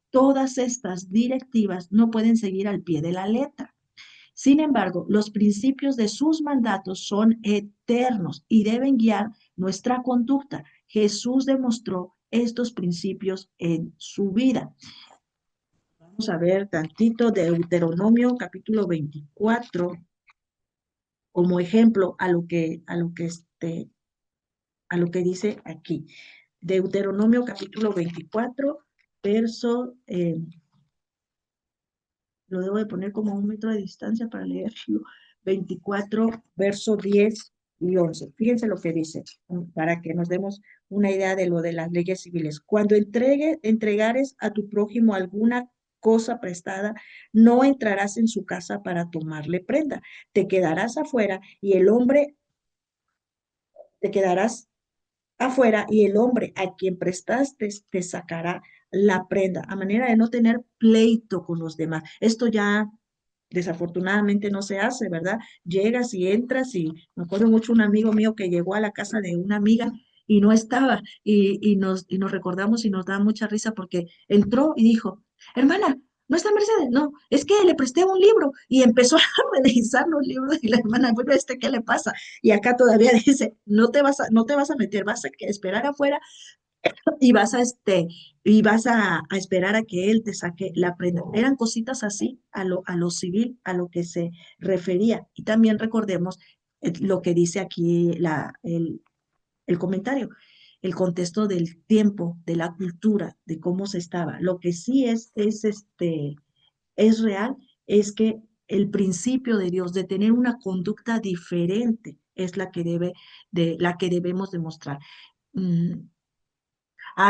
todas estas directivas no pueden seguir al pie de la letra. Sin embargo, los principios de sus mandatos son eternos y deben guiar nuestra conducta. Jesús demostró estos principios en su vida. Vamos a ver tantito de Deuteronomio capítulo 24 como ejemplo a lo que dice aquí. Deuteronomio capítulo 24, verso lo debo de poner como a 1 metro de distancia para leerlo, 24, verso 10 y 11. Fíjense lo que dice, para que nos demos una idea de lo de las leyes civiles. Cuando entregares a tu prójimo alguna cosa prestada, no entrarás en su casa para tomarle prenda. Te quedarás afuera y el hombre, te quedarás afuera y el hombre a quien prestaste te sacará la prenda, a manera de no tener pleito con los demás. Esto ya desafortunadamente no se hace, ¿verdad? Llegas y entras y me acuerdo mucho un amigo mío que llegó a la casa de una amiga y no estaba y nos recordamos y nos da mucha risa porque entró y dijo, hermana, ¿no está Mercedes? No, es que le presté un libro y empezó a revisar los libros y la hermana, bueno, ¿qué le pasa? Y acá todavía dice, no te vas a meter, vas a esperar afuera y vas a esperar a que él te saque la prenda. Eran cositas así a lo civil, a lo que se refería. Y también recordemos lo que dice aquí el comentario, el contexto del tiempo, de la cultura, de cómo se estaba. Lo que sí es real, es que el principio de Dios de tener una conducta diferente es la que debemos demostrar. Mm,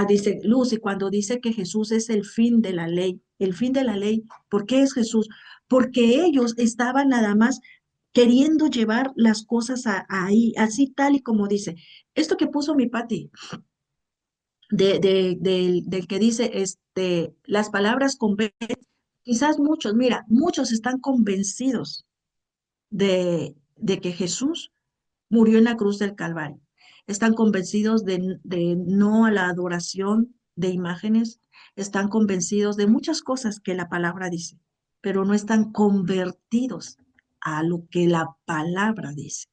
Dice Lucy, cuando dice que Jesús es el fin de la ley, ¿por qué es Jesús? Porque ellos estaban nada más queriendo llevar las cosas ahí, así tal y como dice. Esto que puso mi Pati, del que dice, las palabras convencen, quizás muchos, mira, muchos están convencidos de que Jesús murió en la cruz del Calvario. Están convencidos de no a la adoración de imágenes, están convencidos de muchas cosas que la palabra dice, pero no están convertidos a lo que la palabra dice.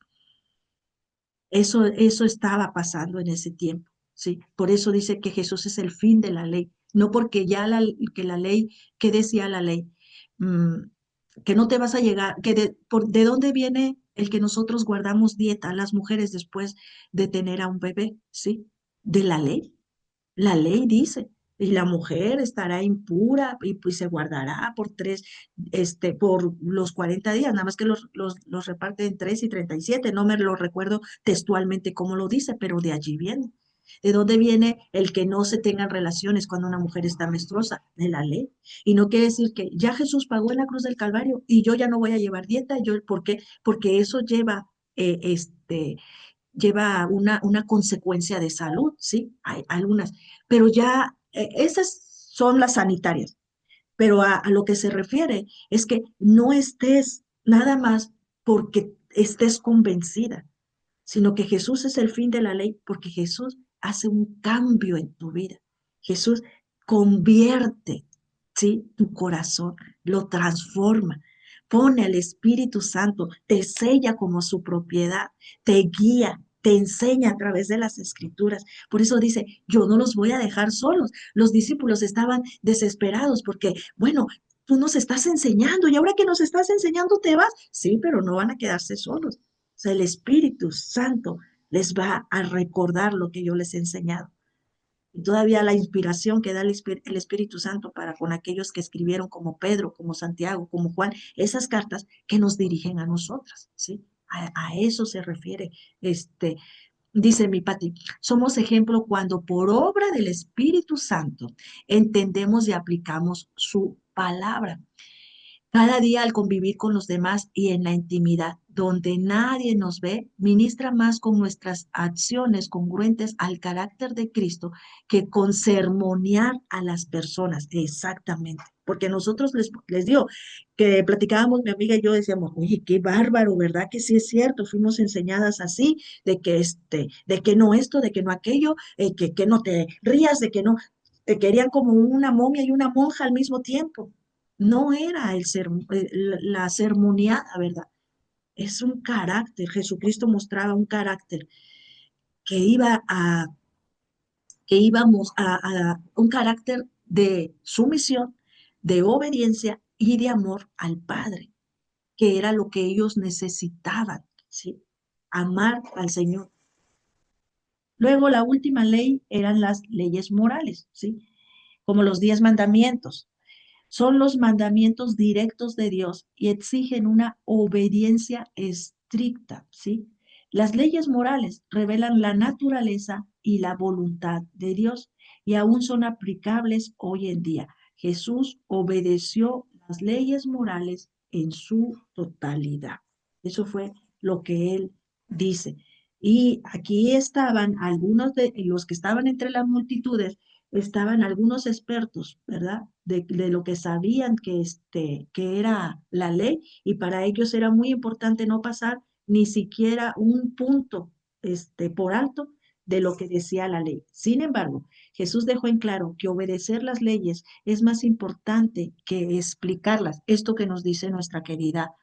Eso estaba pasando en ese tiempo, ¿sí? Por eso dice que Jesús es el fin de la ley, no porque ya que la ley, ¿qué decía la ley? Mm, que no te vas a llegar, ¿de dónde viene el que nosotros guardamos dieta las mujeres después de tener a un bebé? ¿Sí? De la ley. La ley dice, y la mujer estará impura y pues se guardará por los 40 días, nada más que los reparte en 3 y 37, no me lo recuerdo textualmente cómo lo dice, pero de allí viene. ¿De dónde viene el que no se tengan relaciones cuando una mujer está menstruosa? De la ley. Y no quiere decir que ya Jesús pagó en la cruz del Calvario y yo ya no voy a llevar dieta. ¿Por qué? Porque eso eh, este, lleva una consecuencia de salud, ¿sí? Hay algunas, pero ya esas son las sanitarias, pero a lo que se refiere es que no estés nada más porque estés convencida, sino que Jesús es el fin de la ley porque Jesús hace un cambio en tu vida. Jesús convierte, ¿sí? Tu corazón, lo transforma, pone al Espíritu Santo, te sella como su propiedad, te guía, te enseña a través de las escrituras. Por eso dice, yo no los voy a dejar solos. Los discípulos estaban desesperados porque, bueno, tú nos estás enseñando y ahora que nos estás enseñando te vas. Sí, pero no van a quedarse solos. O sea, el Espíritu Santo les va a recordar lo que yo les he enseñado. Y todavía la inspiración que da el Espíritu Santo para con aquellos que escribieron como Pedro, como Santiago, como Juan, esas cartas que nos dirigen a nosotras, ¿sí? A eso se refiere. Dice mi Pati, somos ejemplo cuando por obra del Espíritu Santo entendemos y aplicamos su palabra. Cada día al convivir con los demás y en la intimidad, donde nadie nos ve, ministra más con nuestras acciones congruentes al carácter de Cristo que con sermonear a las personas. Exactamente. Porque nosotros les digo que platicábamos, mi amiga y yo decíamos, oye, qué bárbaro, ¿verdad? Que sí es cierto, fuimos enseñadas así, de que no esto, de que no aquello, que no te rías, de que no, te querían como una momia y una monja al mismo tiempo. No era la sermoneada, ¿verdad? Es un carácter. Jesucristo mostraba un carácter que iba a, que íbamos un carácter de sumisión, de obediencia y de amor al Padre, que era lo que ellos necesitaban, ¿sí? Amar al Señor. Luego la última ley eran las leyes morales, ¿sí? Como los 10 mandamientos. Son los mandamientos directos de Dios y exigen una obediencia estricta, ¿sí? Las leyes morales revelan la naturaleza y la voluntad de Dios y aún son aplicables hoy en día. Jesús obedeció las leyes morales en su totalidad. Eso fue lo que él dice. Y aquí estaban algunos de los que estaban entre las multitudes, estaban algunos expertos, ¿verdad? De lo que sabían que era la ley y para ellos era muy importante no pasar ni siquiera un punto por alto de lo que decía la ley. Sin embargo, Jesús dejó en claro que obedecer las leyes es más importante que explicarlas. Esto que nos dice nuestra querida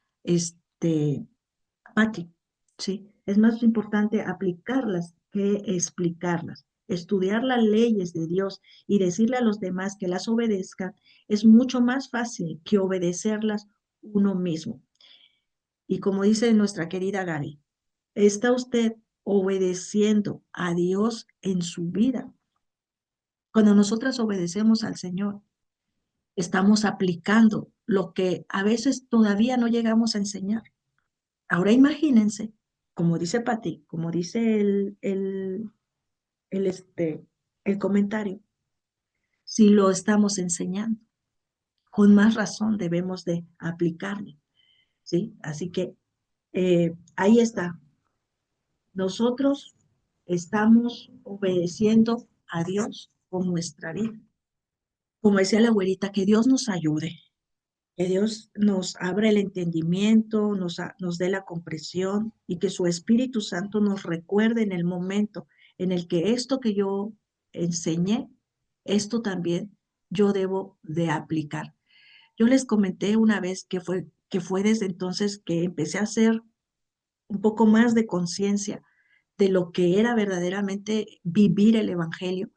Patti, ¿sí? Es más importante aplicarlas que explicarlas. Estudiar las leyes de Dios y decirle a los demás que las obedezcan es mucho más fácil que obedecerlas uno mismo. Y como dice nuestra querida Gaby, ¿está usted obedeciendo a Dios en su vida? Cuando nosotras obedecemos al Señor, estamos aplicando lo que a veces todavía no llegamos a enseñar. Ahora imagínense, como dice Pati, como dice el el comentario. Si lo estamos enseñando, con más razón debemos de aplicarlo, ¿sí? Así que ahí está. Nosotros estamos obedeciendo a Dios con nuestra vida. Como decía la abuelita, que Dios nos ayude, que Dios nos abra el entendimiento, nos dé la comprensión y que su Espíritu Santo nos recuerde en el momento en el que esto que yo enseñé, esto también yo debo de aplicar. Yo les comenté una vez que fue desde entonces que empecé a hacer un poco más de conciencia de lo que era verdaderamente vivir el Evangelio,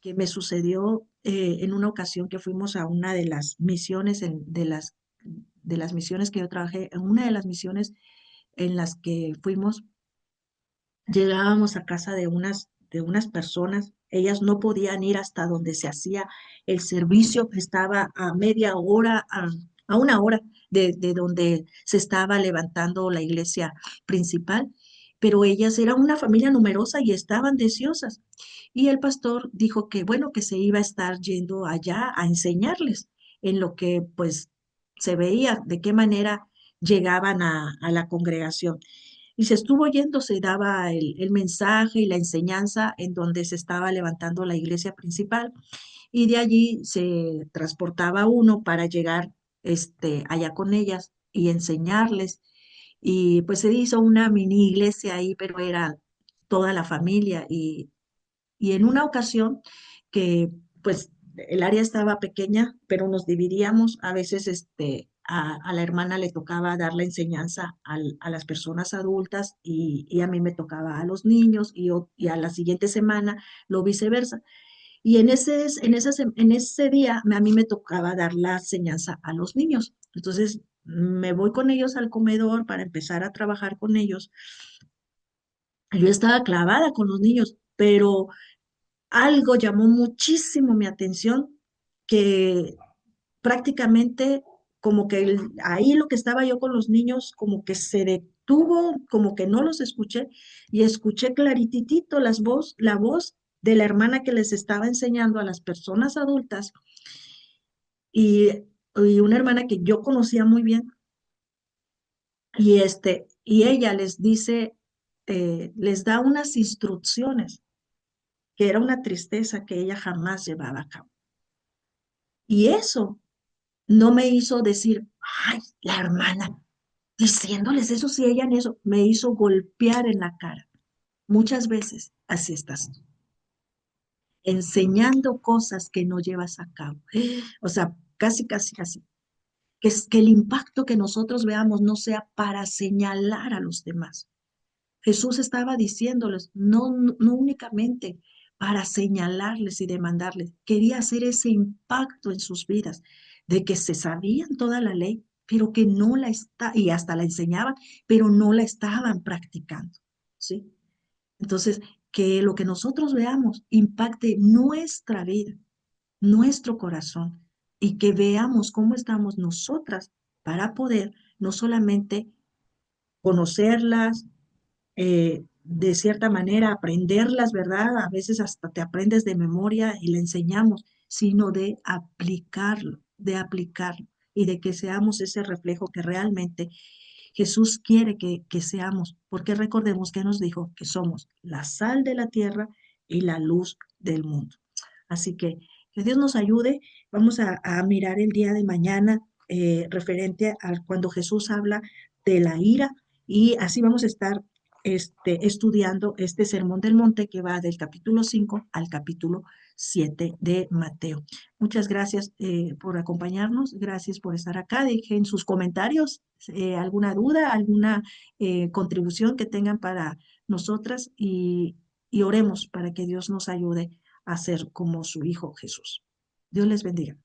que me sucedió en una ocasión que fuimos a una de las misiones, de las misiones que yo trabajé, en una de las misiones en las que fuimos, llegábamos a casa de unas personas, ellas no podían ir hasta donde se hacía el servicio, estaba a media hora, a una hora de donde se estaba levantando la iglesia principal, pero ellas eran una familia numerosa y estaban deseosas. Y el pastor dijo que, bueno, que se iba a estar yendo allá a enseñarles en lo que pues se veía, de qué manera llegaban a la congregación. Y se estuvo yendo, se daba el mensaje y la enseñanza en donde se estaba levantando la iglesia principal y de allí se transportaba uno para llegar allá con ellas y enseñarles. Y pues se hizo una mini iglesia ahí, pero era toda la familia. Y en una ocasión que pues el área estaba pequeña, pero nos dividíamos, a veces a la hermana le tocaba dar la enseñanza a las personas adultas y a mí me tocaba a los niños y a la siguiente semana lo viceversa. Y en ese día a mí me tocaba dar la enseñanza a los niños. Entonces me voy con ellos al comedor para empezar a trabajar con ellos. Yo estaba clavada con los niños, pero algo llamó muchísimo mi atención, que prácticamente como que ahí lo que estaba yo con los niños, como que se detuvo, como que no los escuché y escuché clarititito la voz de la hermana que les estaba enseñando a las personas adultas y, y una hermana que yo conocía muy bien y ella les dice, les da unas instrucciones que era una tristeza que ella jamás llevaba a cabo. Y eso no me hizo decir, ay, la hermana, diciéndoles eso, si ella en eso, me hizo golpear en la cara. Muchas veces así estás tú, enseñando cosas que no llevas a cabo. O sea, casi, casi, casi. Que el impacto que nosotros veamos no sea para señalar a los demás. Jesús estaba diciéndoles, no únicamente para señalarles y demandarles, quería hacer ese impacto en sus vidas, de que se sabían toda la ley, pero que no la está, y hasta la enseñaban, pero no la estaban practicando, ¿sí? Entonces, que lo que nosotros veamos impacte nuestra vida, nuestro corazón, y que veamos cómo estamos nosotras para poder no solamente conocerlas, de cierta manera aprenderlas, ¿verdad? A veces hasta te aprendes de memoria y le enseñamos, sino de aplicarlo y de que seamos ese reflejo que realmente Jesús quiere que seamos, porque recordemos que nos dijo que somos la sal de la tierra y la luz del mundo. Así que Dios nos ayude. Vamos a mirar el día de mañana referente a cuando Jesús habla de la ira y así vamos a estar estudiando este Sermón del Monte que va del capítulo 5 al capítulo 7 de Mateo. Muchas gracias por acompañarnos, gracias por estar acá. Dejen sus comentarios, alguna duda, alguna contribución que tengan para nosotras y oremos para que Dios nos ayude a ser como su Hijo Jesús. Dios les bendiga.